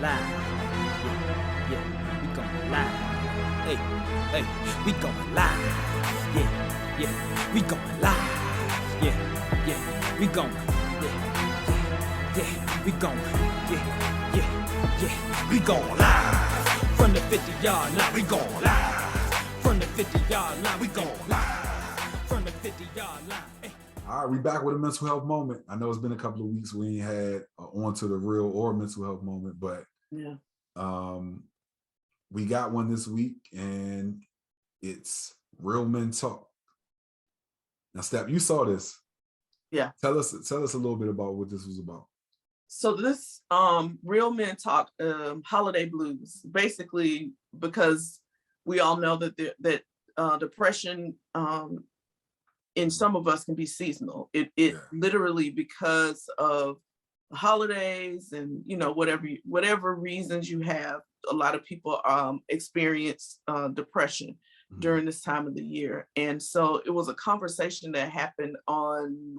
live. Yeah, we going live. Hey, we going live. Yeah, we going live. Yeah, we going. Yeah, we going. Yeah, we going live. From the 50-yard line, we going live. From the 50-yard line, we going live. From the 50-yard line. Hey. All right, we back with a mental health moment. I know it's been a couple of weeks we ain't had on to the real or mental health moment, but yeah, we got one this week, and it's Real Men Talk. Now, Steph, you saw this. Yeah. Tell us a little bit about what this was about. So this Real Men Talk holiday blues, basically, because we all know that depression in some of us can be seasonal. It literally, because of the holidays and whatever reasons you have, a lot of people experience depression during this time of the year. And so it was a conversation that happened on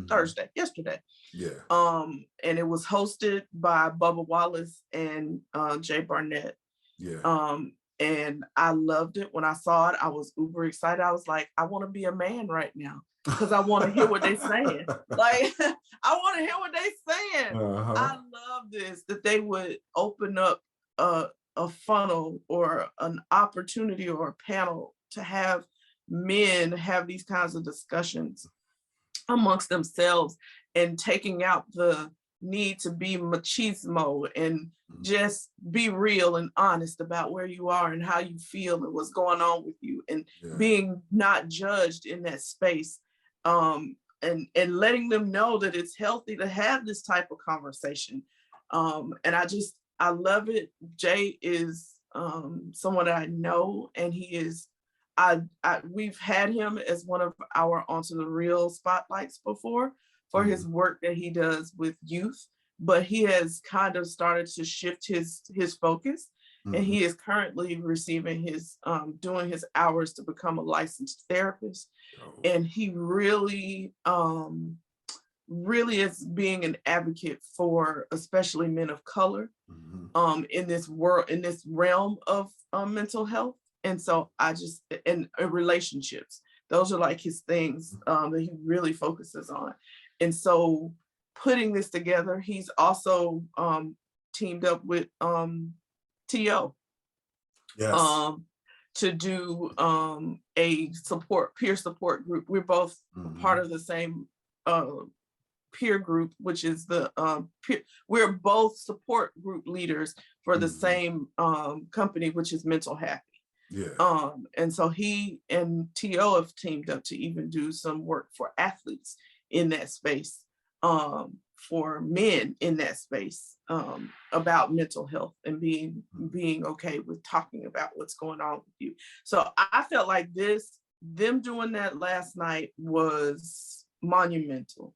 Thursday, yesterday. Yeah. And it was hosted by Bubba Wallace and Jay Barnett. Yeah. And I loved it. When I saw it, I was uber excited. I was like, I want to be a man right now because I want to hear what they're saying. Like, I want to hear what they're saying. Uh-huh. I love this, that they would open up a funnel or an opportunity or a panel to have men have these kinds of discussions amongst themselves, and taking out the need to be machismo and just be real and honest about where you are and how you feel and what's going on with you, and being not judged in that space, and letting them know that it's healthy to have this type of conversation. And I love it. Jay is someone that I know, and he is, we've had him as one of our Onto the Real spotlights before for his work that he does with youth, but he has kind of started to shift his focus, and he is currently receiving his, doing his hours to become a licensed therapist. And he really is being an advocate for especially men of color in this world, in this realm of mental health. And so and relationships, those are like his things that he really focuses on. And so putting this together, he's also teamed up with T.O. Yes. To do a peer support group. We're both part of the same peer group, which is we're both support group leaders for the same company, which is Mental Happy. Yeah. And so he and T.O. have teamed up to even do some work for athletes in that space, for men in that space, about mental health and being okay with talking about what's going on with you. So I felt like them doing that last night was monumental.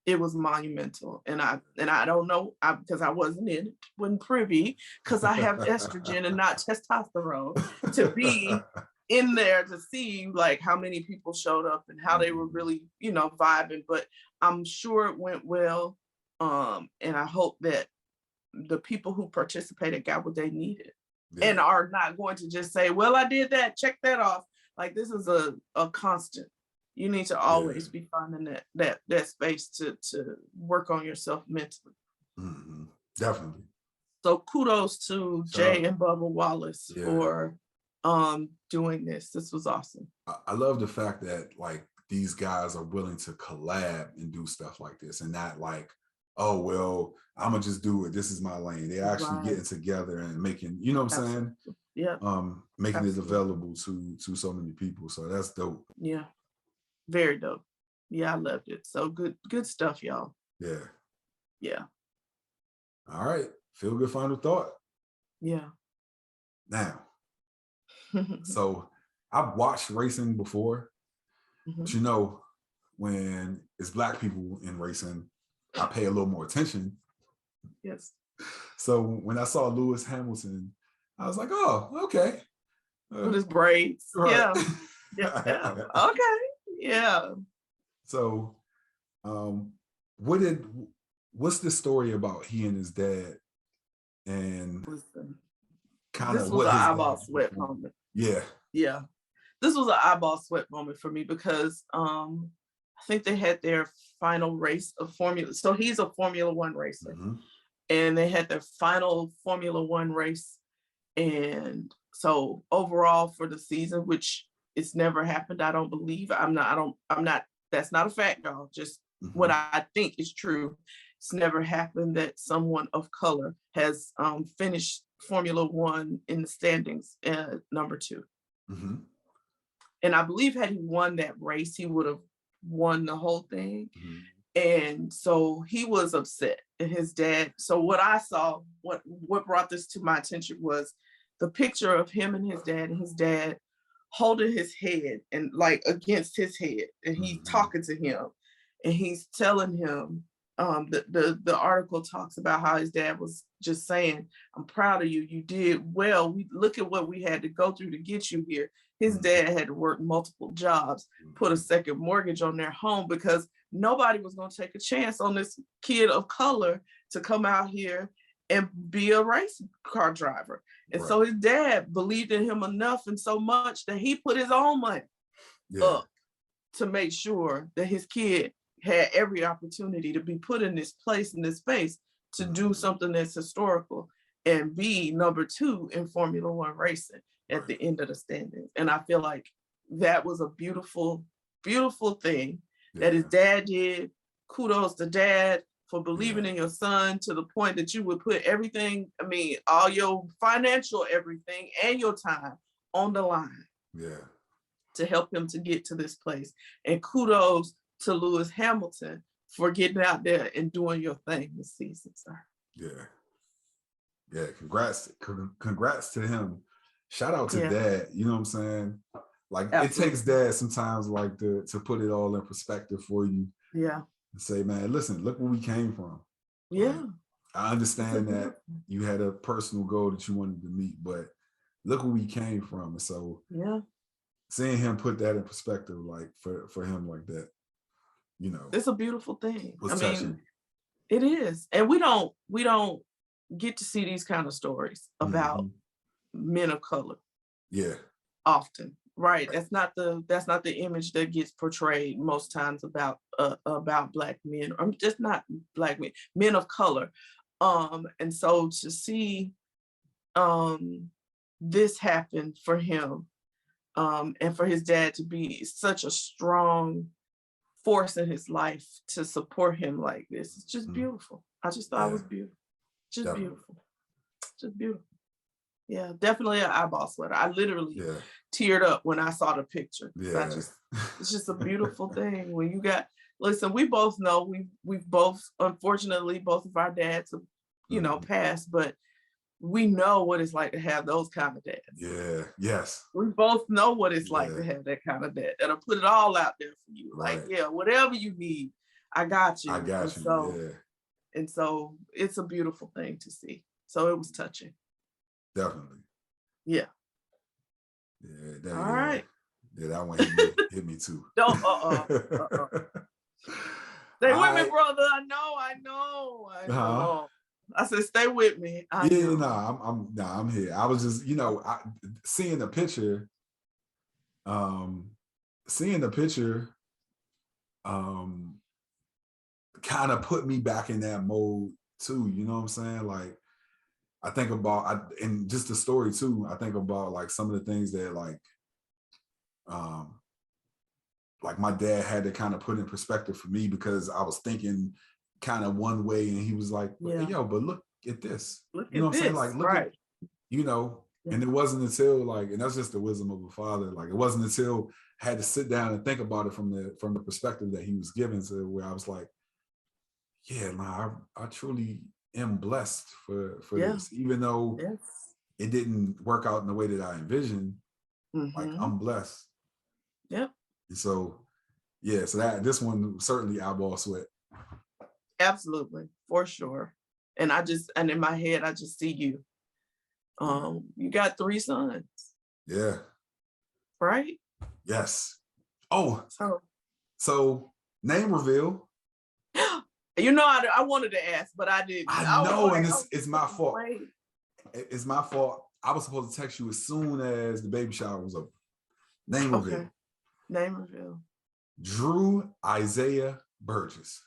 It was monumental. And I don't know, because I wasn't privy, because I have estrogen and not testosterone, to be in there to see like how many people showed up and how they were really, vibing. But I'm sure it went well. And I hope that the people who participated got what they needed and are not going to just say, well, I did that, check that off. Like, this is a constant. You need to always be finding that space to work on yourself mentally. Definitely. So kudos to Jay and Bubba Wallace for doing this. This was awesome. I love the fact that like these guys are willing to collab and do stuff like this, and not like, oh well, I'm gonna just do it, this is my lane. They're actually getting together and making, you know what I'm saying? Yeah. Making it available to so many people. So that's dope. Yeah. Very dope. Yeah, I loved it. So good stuff, y'all. Yeah. Yeah. All right. Feel good final thought. Yeah. Now, so I've watched racing before, but when it's Black people in racing, I pay a little more attention. Yes. So when I saw Lewis Hamilton, I was like, oh, okay. With his braids. Right. Yeah. Okay. Yeah. So what what's the story about he and his dad and kind This of was what an his eyeball dad sweat moment. Yeah. Yeah. This was an eyeball sweat moment for me because I think they had their final race of Formula. So he's a Formula One racer. Mm-hmm. And they had their final Formula One race. And so overall for the season, which it's never happened, I don't believe. I'm not, that's not a fact, y'all. Just what I think is true. It's never happened that someone of color has finished Formula One in the standings number 2. Mm-hmm. And I believe had he won that race, he would have won the whole thing. Mm-hmm. And so he was upset. And his dad, so what I saw, what brought this to my attention was the picture of him and his dad holding his head and like against his head. And he's talking to him and he's telling him, the article talks about how his dad was just saying, I'm proud of you. You did well. We look at what we had to go through to get you here. His dad had to work multiple jobs, put a second mortgage on their home because nobody was going to take a chance on this kid of color to come out here and be a race car driver. And so his dad believed in him enough and so much that he put his own money up to make sure that his kid had every opportunity to be put in this place, in this space, to do something that's historical and be number 2 in Formula One racing at the end of the standings. And I feel like that was a beautiful, beautiful thing that his dad did. Kudos to dad for believing in your son to the point that you would put everything, I mean, all your financial everything and your time on the line to help him to get to this place. And kudos to Lewis Hamilton for getting out there and doing your thing this season, sir. Yeah. Congrats to him. Shout out to dad. You know what I'm saying? Like it takes dad sometimes like to put it all in perspective for you. Yeah. And say, man, listen, look where we came from. Yeah. Like, I understand that you had a personal goal that you wanted to meet, but look where we came from. And so seeing him put that in perspective, like for him like that, you know, it's a beautiful thing. I touching. mean, it is. And we don't get to see these kind of stories about men of color. Often. Right. That's not the image that gets portrayed most times about Black men, or just not Black men of color. And so to see this happen for him, and for his dad to be such a strong force in his life to support him like this, it's just beautiful. I just thought it was beautiful. Just beautiful. Just beautiful. Yeah, definitely an eyeball sweater. I literally teared up when I saw the picture. It's just a beautiful thing when you got, listen, we both know we've both, unfortunately, both of our dads have, you know, passed, but we know what it's like to have those kind of dads. We both know what it's like to have that kind of dad that'll put it all out there for you. Like, whatever you need, I got you. And so it's a beautiful thing to see. So it was touching. Definitely. Yeah. All right. Yeah, that one hit me too. Don't Stay with me, brother. I know. I said, stay with me. I'm here. I was just, seeing the picture, kind of put me back in that mode too. You know what I'm saying? Like, I think about, and just the story too, I think about like some of the things that like my dad had to kind of put in perspective for me, because I was thinking kind of one way and he was like, hey, yo, but look at this. You know what I'm saying? Like, look at, and it wasn't until like, and that's just the wisdom of a father. Like, it wasn't until I had to sit down and think about it from the perspective that he was given, to where I was like, yeah, man, I truly am blessed for this, even though it didn't work out in the way that I envisioned. Like, I'm blessed. Yep. And so, so that this one certainly eyeball sweat. Absolutely, for sure. And in my head, I just see you. You got 3 sons. Yeah. Right? Yes. Oh. So name reveal. You know, I wanted to ask, but I didn't. I know, and it's my fault. It's my fault. I was supposed to text you as soon as the baby shower was over. Name reveal. Name reveal. Drew Isaiah Burgess.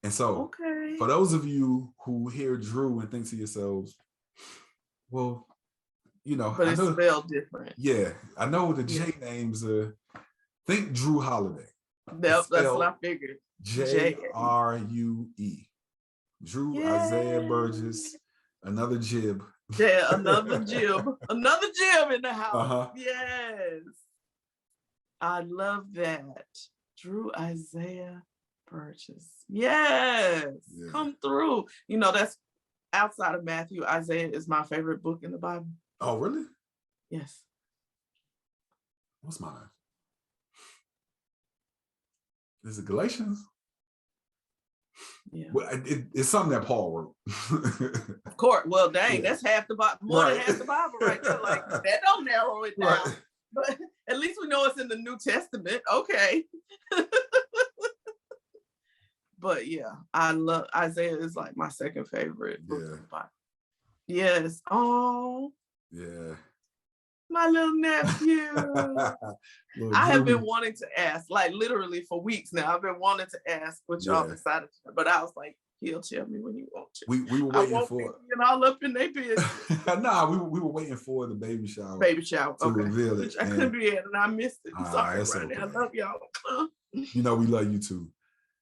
And so, for those of you who hear Drew and think to yourselves, well, you know, but it's spelled different. Yeah, I know the J names. Think Drew Holiday. That's what I figured. J-R-U-E. Drew Isaiah Burgess. Another jib. Yeah, another jib. Another jib in the house. Yes. I love that. Drew Isaiah Burgess. Yes. Yeah. Come through. You know, that's outside of Matthew. Isaiah is my favorite book in the Bible. Oh, really? Yes. What's mine? Is it Galatians? Yeah. Well, it's something that Paul wrote. Of course. Well, dang, that's half the Bible, more than half the Bible right there. Like, that don't narrow it down. Right. But at least we know it's in the New Testament. Okay. But yeah, I love Isaiah is like my second favorite book in the Bible. Yes. Oh. Yeah. My little nephew. I have been wanting to ask, like literally for weeks now. I've been wanting to ask what y'all decided to, but I was like, he'll tell me when you want to. We were waiting for it. You know, all up in their business. Nah, we were waiting for the baby shower. To reveal it. I couldn't be in and I missed it. I'm sorry, Ronnie. Okay. I love y'all. You know, we love you too.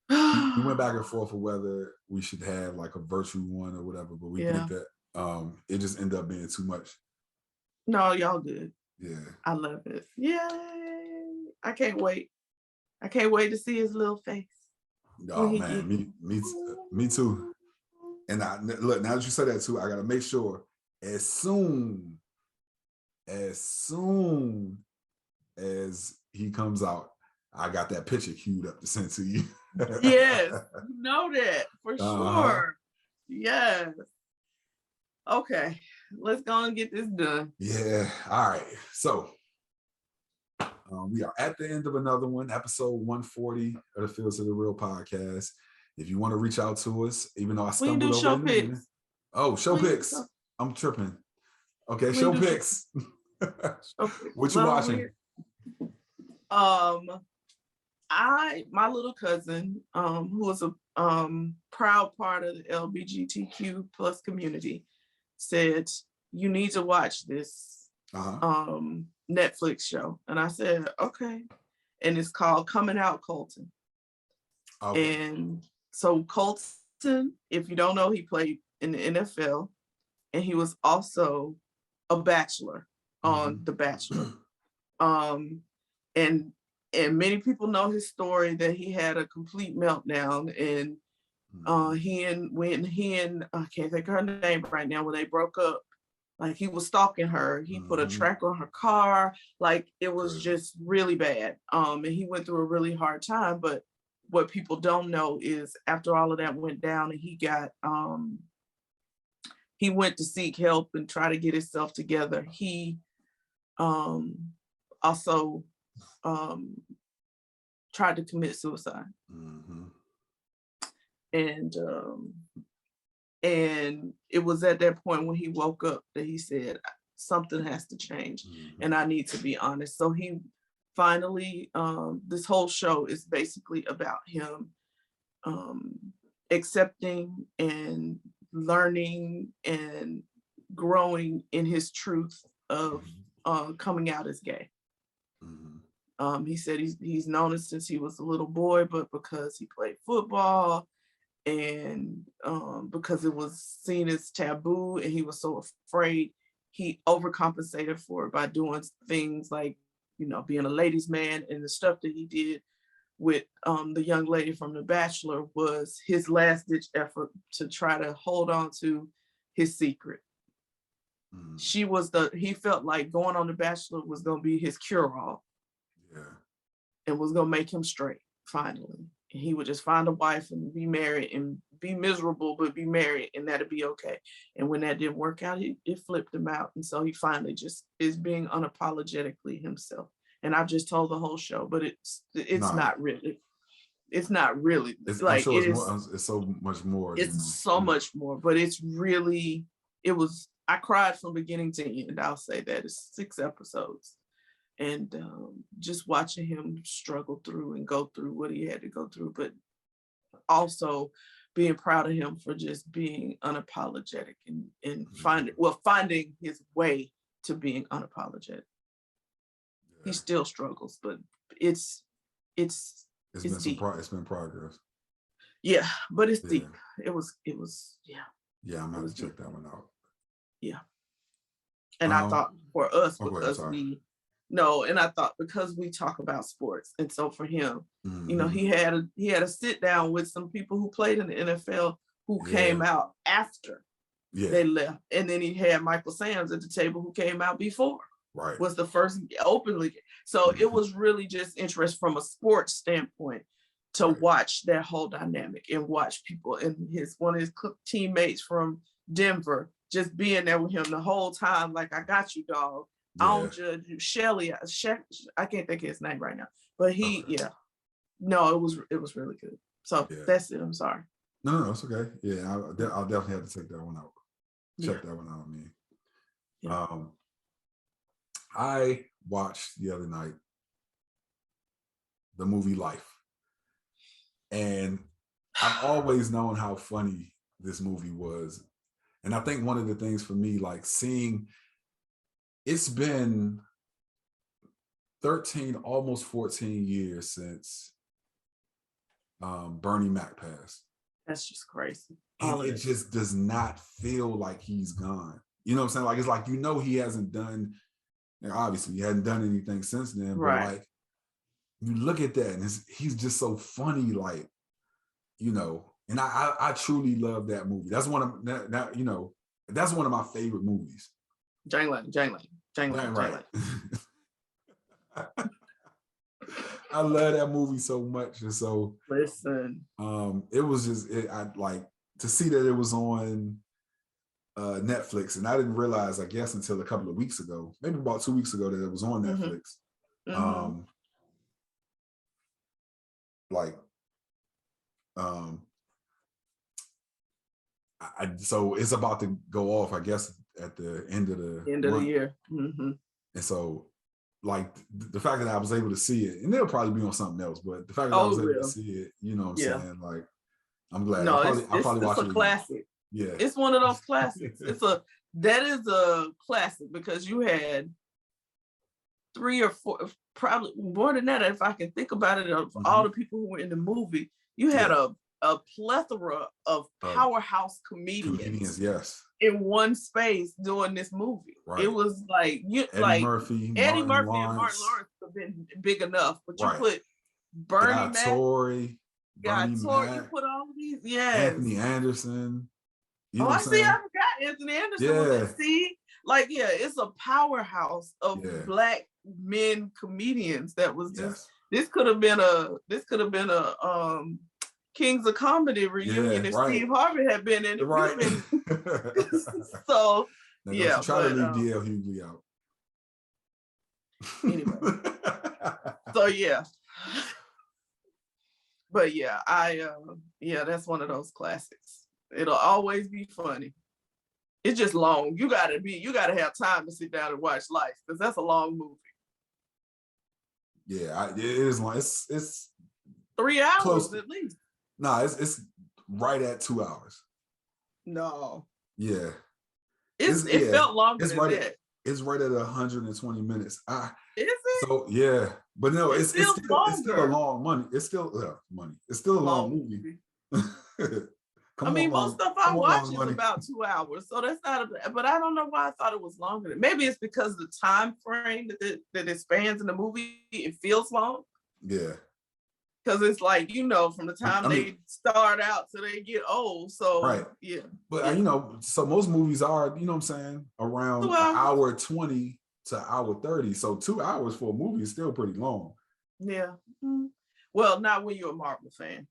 We went back and forth for whether we should have like a virtual one or whatever, but we think that it just ended up being too much. No, y'all good. Yeah. I love it. Yay. I can't wait. I can't wait to see his little face. Oh man, me too. And look, now that you said that too, I gotta make sure as soon as he comes out, I got that picture queued up to send to you. Yes, you know that for sure. Yes. Okay, let's go and get this done. Yeah. All right. So we are at the end of another one, episode 140 of the Fields of the Real podcast. If you want to reach out to us, even though I stumbled over show pics. Show pics. I'm tripping. Okay, show pics. What you watching? My little cousin, who is a proud part of the LGBTQ plus community, said you need to watch this Netflix show, and I said okay, and it's called Coming Out Colton. Okay. And so Colton, if you don't know, he played in the NFL, and he was also a bachelor on The Bachelor. And many people know his story that he had a complete meltdown, and he and I can't think of her name right now, when they broke up, like he was stalking her. He put a tracker on her car, like it was just really bad. And he went through a really hard time. But what people don't know is after all of that went down and he got he went to seek help and try to get himself together. He also tried to commit suicide. And it was at that point when he woke up that he said, something has to change and I need to be honest. So he finally, this whole show is basically about him accepting and learning and growing in his truth of coming out as gay. He said he's known it since he was a little boy, but because he played football and because it was seen as taboo and he was so afraid, he overcompensated for it by doing things like, you know, being a ladies' man. And the stuff that he did with the young lady from The Bachelor was his last ditch effort to try to hold on to his secret. He felt like going on The Bachelor was going to be his cure-all. And was gonna make him straight finally. And he would just find a wife and be married and be miserable, but be married, and that'd be okay. And when that didn't work out, it flipped him out. And so he finally just is being unapologetically himself. And I've just told the whole show, but it's not really. It's not really I'm like sure it it's is. more. It's so much more. It's so much more, but it's really. It was. I cried from beginning to end. I'll say that it's 6 episodes, and just watching him struggle through and go through what he had to go through, but also being proud of him for just being unapologetic and finding his way to being unapologetic. Yeah. He still struggles, but it's been deep. It's been progress. Yeah, but it's deep. It was yeah. Yeah, I'm gonna have to check that one out. Yeah. And I thought for us, because I thought because we talk about sports, and so for him, you know, he had a sit down with some people who played in the NFL who came out after they left, and then he had Michael Sams at the table who came out before. Right. Was the first openly. So it was really just interest from a sports standpoint to watch that whole dynamic and watch people and one of his teammates from Denver just being there with him the whole time. Like, I got you, dog. Yeah. I don't judge you. Shelly, I can't think of his name right now, but no, it was really good. So that's it. I'm sorry. No, it's okay. Yeah, I'll definitely have to take that one out. Check that one out, man. Yeah. I watched the other night the movie Life, and I've always known how funny this movie was, and I think one of the things for me, like seeing, it's been 13, almost 14 years since Bernie Mac passed. That's just crazy. And it just does not feel like he's gone. You know what I'm saying? Like, it's like, you know, he hasn't done. Obviously, he hadn't done anything since then, but like, you look at that and he's just so funny, like, you know. And I truly love that movie. That's one of that, you know, that's one of my favorite movies. Jangling. Right. I love that movie so much, and so listen. It was just I like to see that it was on Netflix, and I didn't realize, I guess, until a couple of weeks ago, maybe about 2 weeks ago, that it was on Netflix. So it's about to go off, I guess, at the end of the year. And so, like, the fact that I was able to see it, and it'll probably be on something else, but the fact that I was able to see it, you know what I'm saying? Like, I'm glad. No, I'll probably watch it. It's a classic. Yeah. It's one of those classics. That is a classic, because you had 3 or 4, probably more than that, if I can think about it, of all the people who were in the movie. You had a plethora of powerhouse comedians in one space doing this movie. Right. It was like Eddie Murphy and Martin Lawrence have been big enough, but you put Bernie Mac, you put all of these, Anthony Anderson. You know I see. I forgot Anthony Anderson. It's a powerhouse of Black men comedians that was just. This could have been a Kings of Comedy reunion if Steve Harvey had been in it. Right. So now, try to leave DL Hughley out. Anyway. So but that's one of those classics. It'll always be funny. It's just long. You gotta have time to sit down and watch Life, because that's a long movie. Yeah, it is long. It's 3 hours at least. No, it's right at 2 hours. No. Yeah. It felt longer than that. It's right at 120 minutes. Is it? So yeah, but no, it's still a long money. It's still money. It's still a long movie. Most stuff I watch is about 2 hours, so that's not. But I don't know why I thought it was longer. Maybe it's because of the time frame that it spans in the movie. It feels long. Yeah. Because it's like, from the time they start out till they get old. So yeah. But so most movies are, you know what I'm saying, around an hour 20 to hour 30. So 2 hours for a movie is still pretty long. Yeah. Well, not when you're a Marvel fan.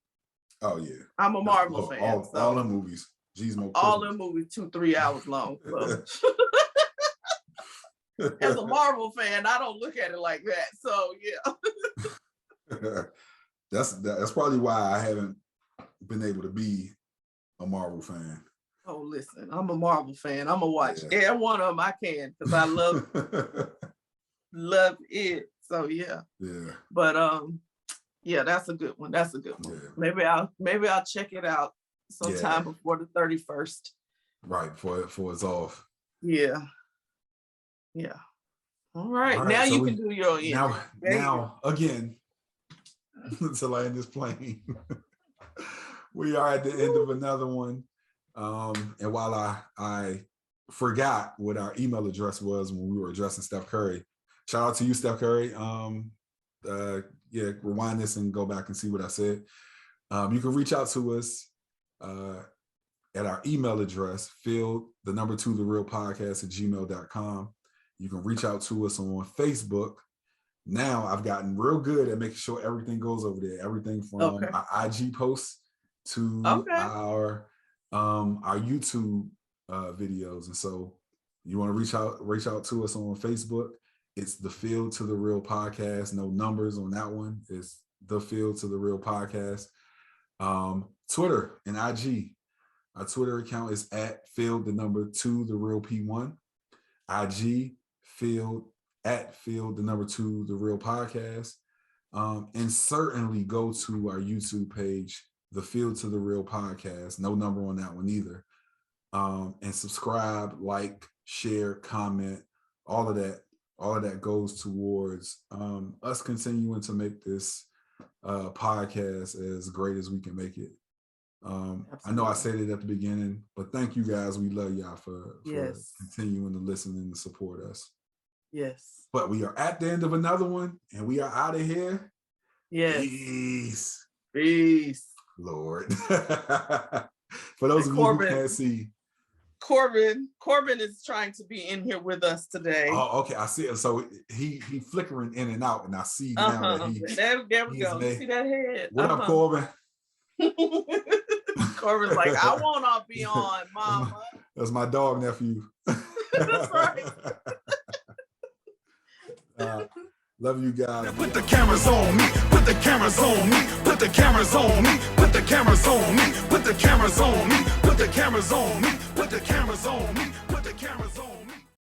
Oh yeah. I'm a Marvel fan. All the movies. All the movies 2-3 hours long. So. As a Marvel fan, I don't look at it like that. So yeah. that's probably why I haven't been able to be a Marvel fan. Oh, listen, I'm a Marvel fan. I'm gonna watch every one of them I can because I love love it. So yeah. But yeah, that's a good one. That's a good one. Yeah. Maybe I'll check it out sometime before the 31st. Right, before it's off. Yeah. All right. Now so you can do your end. Now again, to land this plane. We are at the end of another one. And while I forgot what our email address was when we were addressing Steph Curry, shout out to you, Steph Curry. Rewind this and go back and see what I said. You can reach out to us at our email address, fieldgoodfinalthought@gmail.com. You can reach out to us on Facebook. Now I've gotten real good at making sure everything goes over there. Everything from our IG posts to our YouTube videos. And so you want to reach out to us on Facebook. It's the Field to the Real Podcast. No numbers on that one. It's the Field to the Real Podcast. Twitter and IG. Our Twitter account is at Field2TheRealP1. IG Field at Field2TheReal Podcast. And certainly go to our YouTube page, the Field to the Real Podcast. No number on that one either. And subscribe, like, share, comment, all of that. All of that goes towards us continuing to make this podcast as great as we can make it. I know I said it at the beginning, but thank you guys. We love y'all for continuing to listen and to support us. Yes. But we are at the end of another one, and we are out of here. Yes. Peace. Lord. For those of you who can't see, Corbin is trying to be in here with us today. Oh, okay. I see it. So he flickering in and out, and I see now that there we go. You see that head? What up, Corbin? Corbin's like, I want to be on, Mama. That's my dog nephew. That's right. Love you guys. Put the cameras on me. Put the cameras on me. Put the cameras on me. Put the cameras on me. Put the cameras on me. Put the cameras on me. Put the cameras on me. Put the cameras on me.